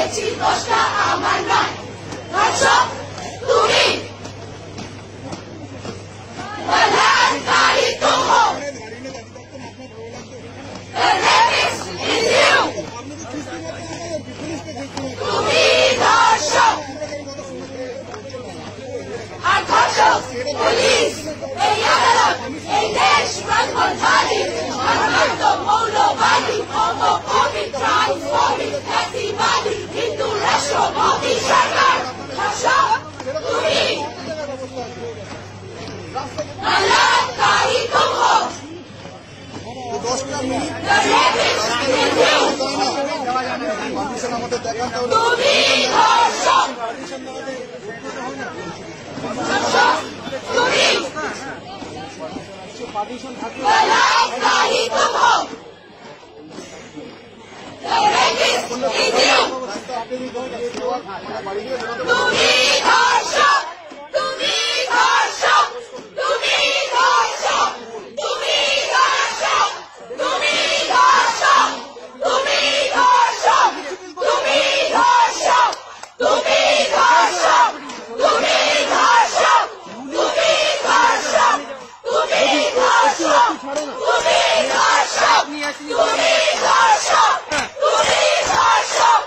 করেছি দোষটা আমার নয়। ধর্ষক তুমি, বলাৎকারী তুমি, the rapist is you. তুমি ধর্ষক আর ধর্ষক পুলিশ, এই আদালত, এই দেশ প্রধানমন্ত্রী ধর্মান্ত মৌলবাদী হোমোফোবিক ট্রান্সফোবিক ফ্যাসিবাদী হিন্দু রাষ্ট্র মোদী সরকার। ধর্ষক তুমি, বলাৎকারী তুমি, the rapist is you. তুমি ধর্ষক, ধর্ষক তুমি, বলাৎকারী তুমি, the rapist is you. তুমি ধর্ষক, তুমি ধর্ষক, তুমি ধর্ষক, তুমি ধর্ষক, তুমি ধর্ষক, তুমি ধর্ষক, তুমি ধর্ষক, তুমি ধর্ষক, তুমি ধর্ষক, তুমি ধর্ষক, তুমি ধর্ষক, তুমি ধর্ষক, তুমি ধর্ষক, তুমি ধর্ষক, তুমি ধর্ষক।